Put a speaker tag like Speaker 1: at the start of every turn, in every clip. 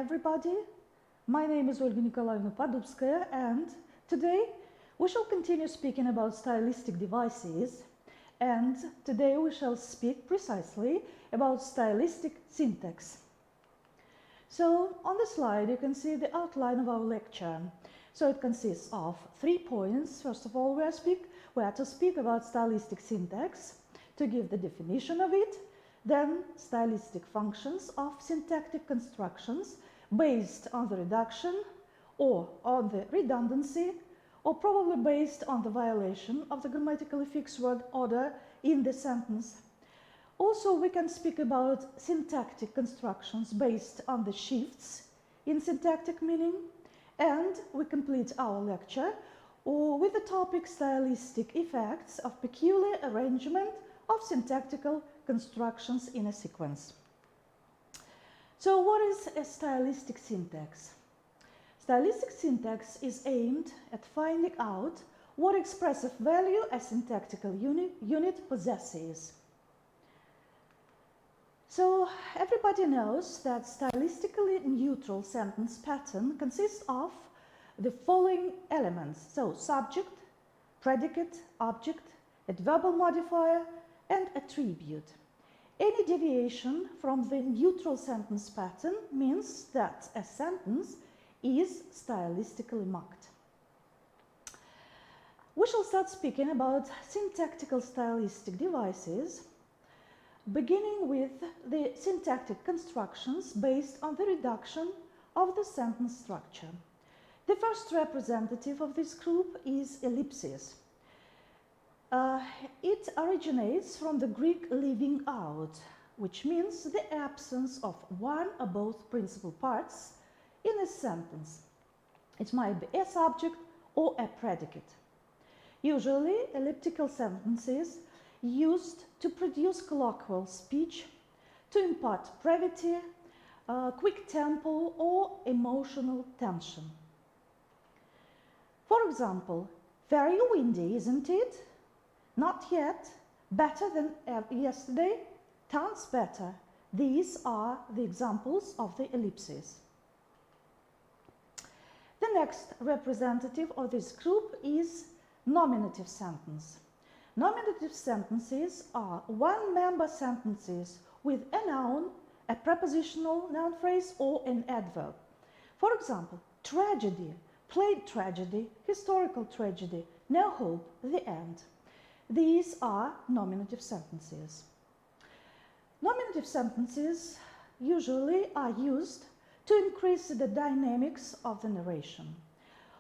Speaker 1: everybody. My name is Olga Nikolaevna Poddubskaya, and today we shall continue speaking about stylistic devices, and today we shall speak precisely about stylistic syntax. So on the slide you can see the outline of our lecture. So it consists of 3 points. First of all, we are to speak about stylistic syntax, to give the definition of it, then stylistic functions of syntactic constructions based on the reduction or on the redundancy, or probably based on the violation of the grammatically fixed word order in the sentence. Also, we can speak about syntactic constructions based on the shifts in syntactic meaning, and we complete our lecture with the topic stylistic effects of peculiar arrangement of syntactical constructions in a sequence. So what is a stylistic syntax? Stylistic syntax is aimed at finding out what expressive value a syntactical unit possesses. So everybody knows that stylistically neutral sentence pattern consists of the following elements. So subject, predicate, object, adverbial modifier, and attribute. Any deviation from the neutral sentence pattern means that a sentence is stylistically marked. We shall start speaking about syntactical stylistic devices, beginning with the syntactic constructions based on the reduction of the sentence structure. The first representative of this group is ellipsis. It originates from the Greek leaving out, which means the absence of one or both principal parts in a sentence. It might be a subject or a predicate. Usually, elliptical sentences used to produce colloquial speech, to impart brevity, quick tempo, or emotional tension. For example, very windy, isn't it? Not yet, better than yesterday, tons better. These are the examples of the ellipses. The next representative of this group is nominative sentence. Nominative sentences are one-member sentences with a noun, a prepositional noun phrase, or an adverb. For example, tragedy, played tragedy, historical tragedy, no hope, the end. These are nominative sentences. Nominative sentences usually are used to increase the dynamics of the narration,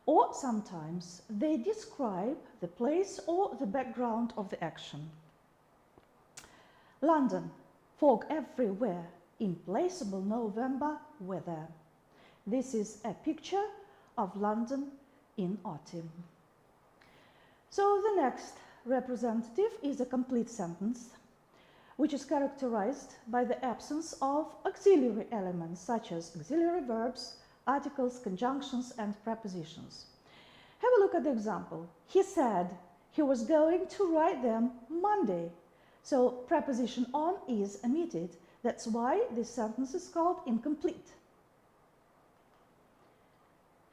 Speaker 1: or sometimes they describe the place or the background of the action. London, fog everywhere, implacable November weather. This is a picture of London in autumn. So the next representative is a complete sentence, which is characterized by the absence of auxiliary elements such as auxiliary verbs, articles, conjunctions, and prepositions. Have a look at the example. He said he was going to write them Monday. So preposition on is omitted. That's why this sentence is called incomplete.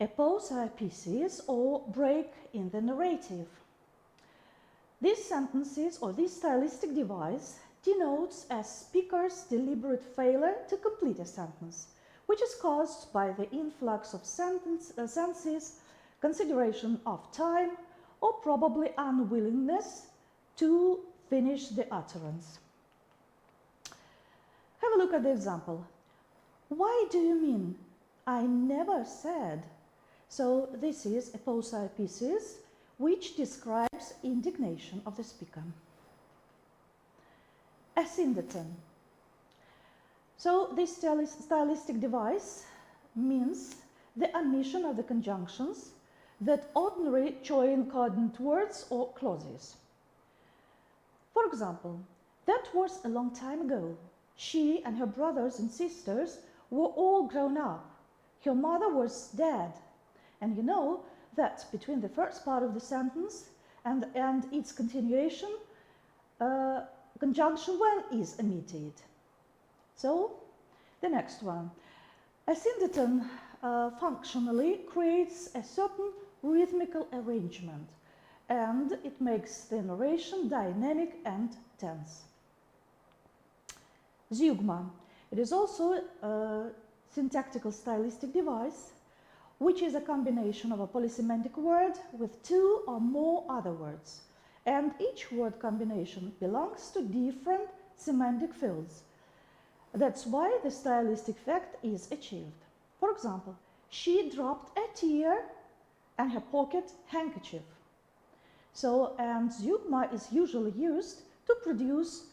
Speaker 1: A pause or a pieces or break in the narrative. These sentences or this stylistic device denotes a speaker's deliberate failure to complete a sentence, which is caused by the influx of sentences, consideration of time, or probably unwillingness to finish the utterance. Have a look at the example. Why do you mean? I never said. So this is a posa pieces, which describes indignation of the speaker. A syndeton. So this stylistic device means the omission of the conjunctions that ordinarily join coordinate words or clauses. For example, that was a long time ago. She and her brothers and sisters were all grown up. Her mother was dead. And you know that between the first part of the sentence and its continuation, conjunction when is omitted. So, the next one. A syndeton functionally creates a certain rhythmical arrangement, and it makes the narration dynamic and tense. Zeugma. It is also a syntactical stylistic device, which is a combination of a polysemantic word with two or more other words, and each word combination belongs to different semantic fields. That's why the stylistic effect is achieved. For example, she dropped a tear and her pocket handkerchief. So, and zeugma is usually used to produce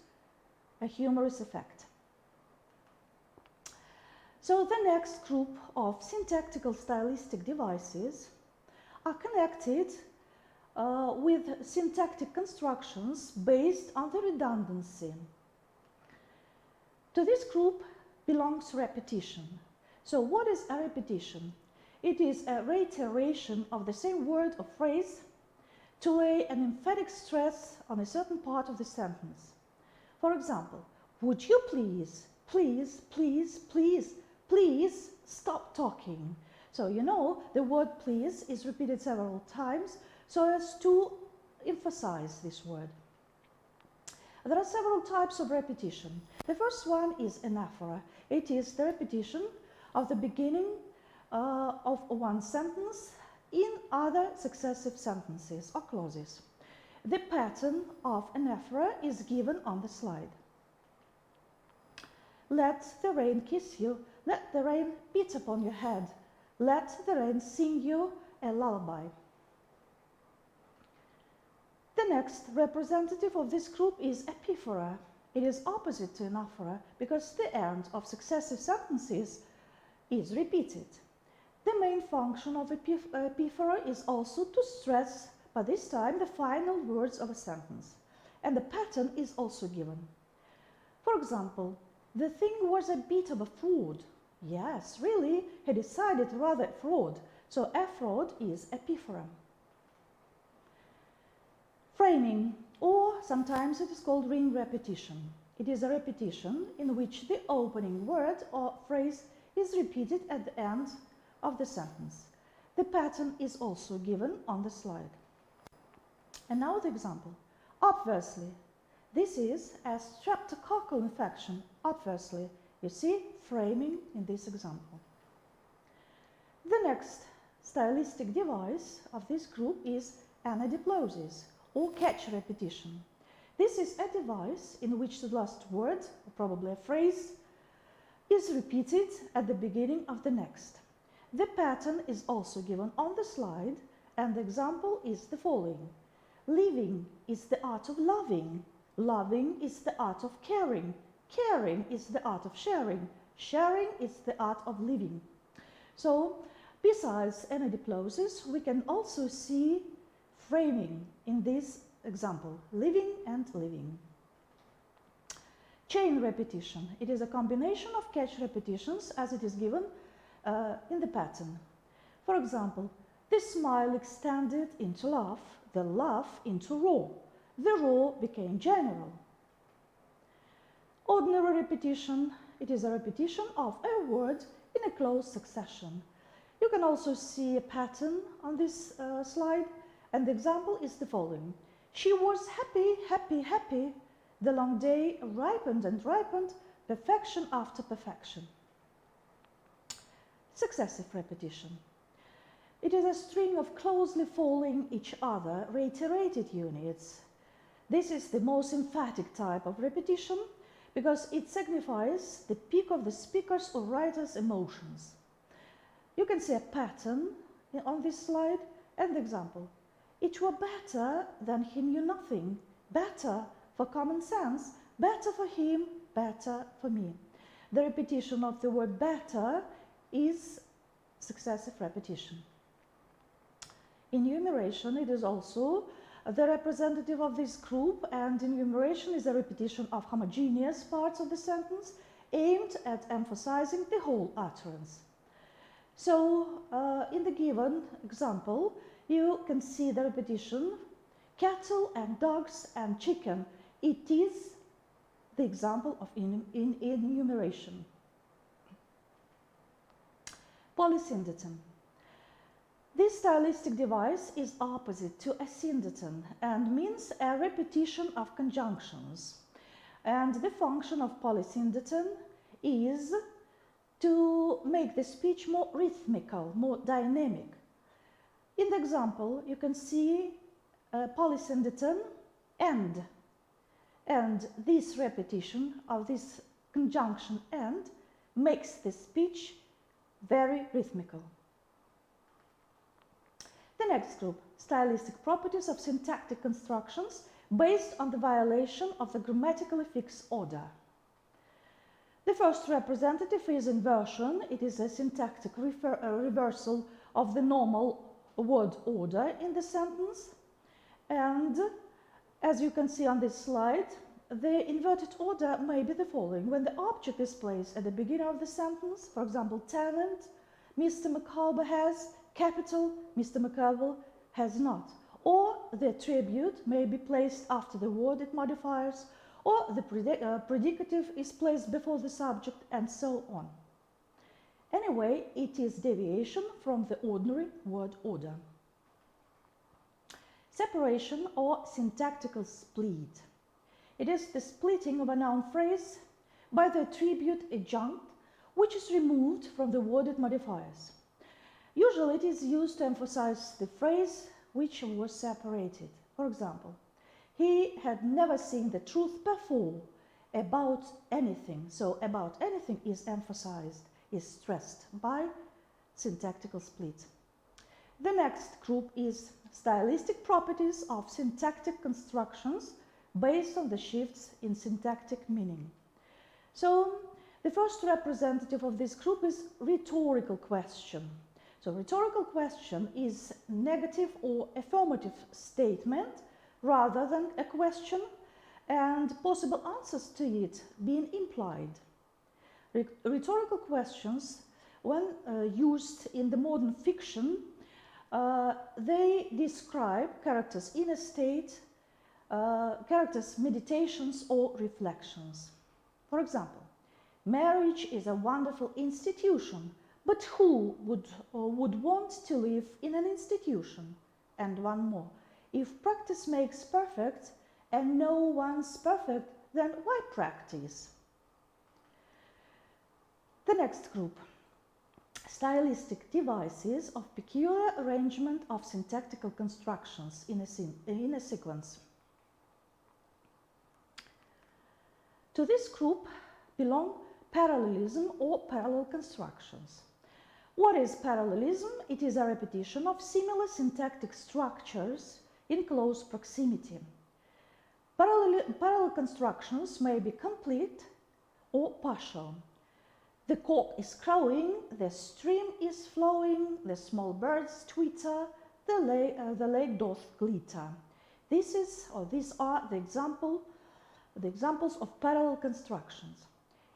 Speaker 1: a humorous effect. So the next group of syntactical stylistic devices are connected with syntactic constructions based on the redundancy. To this group belongs repetition. So what is a repetition? It is a reiteration of the same word or phrase to lay an emphatic stress on a certain part of the sentence. For example, would you please, please, please, please, please stop talking. So you know the word please is repeated several times so as to emphasize this word. There are several types of repetition. The first one is anaphora. It is the repetition of the beginning of one sentence in other successive sentences or clauses. The pattern of anaphora is given on the slide. Let the rain kiss you. Let the rain beat upon your head. Let the rain sing you a lullaby. The next representative of this group is epiphora. It is opposite to anaphora because the end of successive sentences is repeated. The main function of epiphora is also to stress, but this time, the final words of a sentence. And the pattern is also given. For example, the thing was a bit of a fraud. Yes, really, he decided rather a fraud. So a fraud is epiphora. Framing, or sometimes it is called ring repetition. It is a repetition in which the opening word or phrase is repeated at the end of the sentence. The pattern is also given on the slide. And now the example. Obviously, this is a streptococcal infection. Obviously, you see framing in this example. The next stylistic device of this group is anadiplosis, or catch repetition. This is a device in which the last word, or probably a phrase, is repeated at the beginning of the next. The pattern is also given on the slide, and the example is the following. Living is the art of loving. Loving is the art of caring. Caring is the art of sharing. Sharing is the art of living. So, besides anadiplosis, we can also see framing in this example, living and living. Chain repetition. It is a combination of catch repetitions as it is given in the pattern. For example, the smile extended into laugh, the laugh into roar. The roar became general. Ordinary repetition. It is a repetition of a word in a close succession. You can also see a pattern on this slide. And the example is the following. She was happy, happy, happy. The long day ripened and ripened, perfection after perfection. Successive repetition. It is a string of closely following each other reiterated units. This is the most emphatic type of repetition because it signifies the peak of the speaker's or writer's emotions. You can see a pattern on this slide and the example. It were better than he knew nothing, better for common sense, better for him, better for me. The repetition of the word better is successive repetition. Enumeration, it is also the representative of this group, and enumeration is a repetition of homogeneous parts of the sentence aimed at emphasizing the whole utterance. So, in the given example, you can see the repetition, cattle and dogs and chicken. It is the example of enumeration. Polysyndeton. This stylistic device is opposite to a syndeton and means a repetition of conjunctions. And the function of polysyndeton is to make the speech more rhythmical, more dynamic. In the example, you can see polysyndeton and this repetition of this conjunction and makes the speech very rhythmical. The next group, stylistic properties of syntactic constructions based on the violation of the grammatically fixed order. The first representative is inversion. It is a syntactic reversal of the normal word order in the sentence. And as you can see on this slide, the inverted order may be the following. When the object is placed at the beginning of the sentence, for example, tenant, Mr. McCulber has, capital, Mr. McCulber has not. Or the attribute may be placed after the word it modifies, or the predicative is placed before the subject, and so on. Anyway, it is deviation from the ordinary word order. Separation or syntactical split. It is the splitting of a noun phrase by the attribute adjunct, which is removed from the word it modifies. Usually it is used to emphasize the phrase which was separated. For example, he had never seen the truth before about anything. So about anything is emphasized, is stressed by syntactical split. The next group is stylistic properties of syntactic constructions based on the shifts in syntactic meaning. So the first representative of this group is rhetorical question. So rhetorical question is negative or affirmative statement rather than a question, and possible answers to it being implied. Rhetorical questions, when used in the modern fiction, they describe characters' inner state, characters' meditations or reflections. For example, marriage is a wonderful institution, but who would want to live in an institution? And one more. If practice makes perfect and no one's perfect, then why practice? The next group, stylistic devices of peculiar arrangement of syntactical constructions in a sequence. To this group belong parallelism or parallel constructions. What is parallelism? It is a repetition of similar syntactic structures in close proximity. Parallel constructions may be complete or partial. The cock is crowing, the stream is flowing, the small birds twitter, the lake doth glitter. These are the examples of parallel constructions.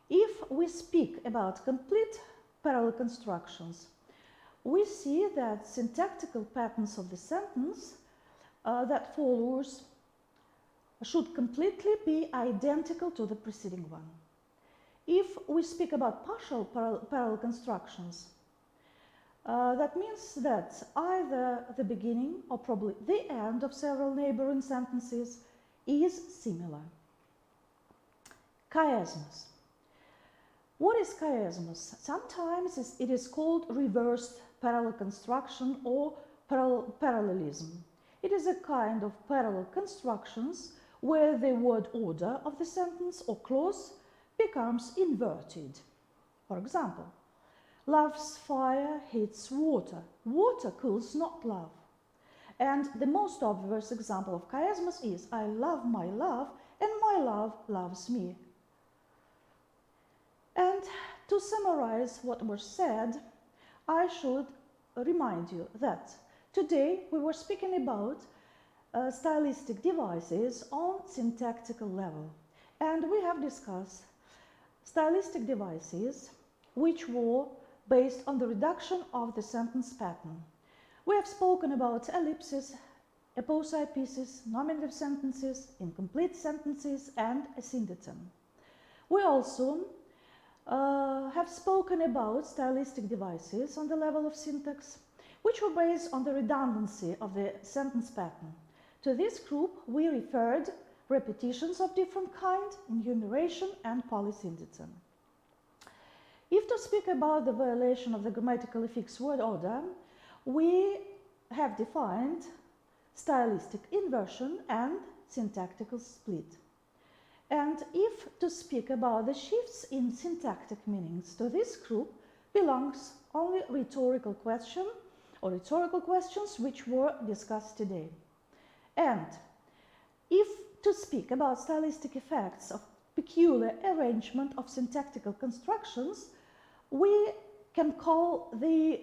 Speaker 1: If we speak about complete parallel constructions, we see that syntactical patterns of the sentence that follows should completely be identical to the preceding one. If we speak about partial parallel constructions, that means that either the beginning or probably the end of several neighboring sentences is similar. Chiasmus. What is chiasmus? Sometimes it is called reversed parallel construction or parallelism. It is a kind of parallel constructions where the word order of the sentence or clause becomes inverted. For example, love's fire heats water. Water cools not love. And the most obvious example of chiasmus is I love my love and my love loves me. And to summarize what was said, I should remind you that today we were speaking about stylistic devices on syntactical level. And we have discussed stylistic devices which were based on the reduction of the sentence pattern. We have spoken about ellipses, apposite pieces, nominative sentences, incomplete sentences, and a syndeton. We also have spoken about stylistic devices on the level of syntax, which were based on the redundancy of the sentence pattern. To this group, we referred repetitions of different kind, enumeration, and polysyntheton. If to speak about the violation of the grammatically fixed word order, we have defined stylistic inversion and syntactical split. And if to speak about the shifts in syntactic meanings, to this group belongs only rhetorical question or rhetorical questions which were discussed today. And if to speak about stylistic effects of peculiar arrangement of syntactical constructions, we can call the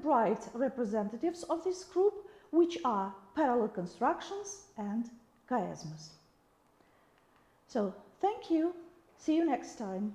Speaker 1: bright representatives of this group, which are parallel constructions and chiasms. So, thank you. See you next time.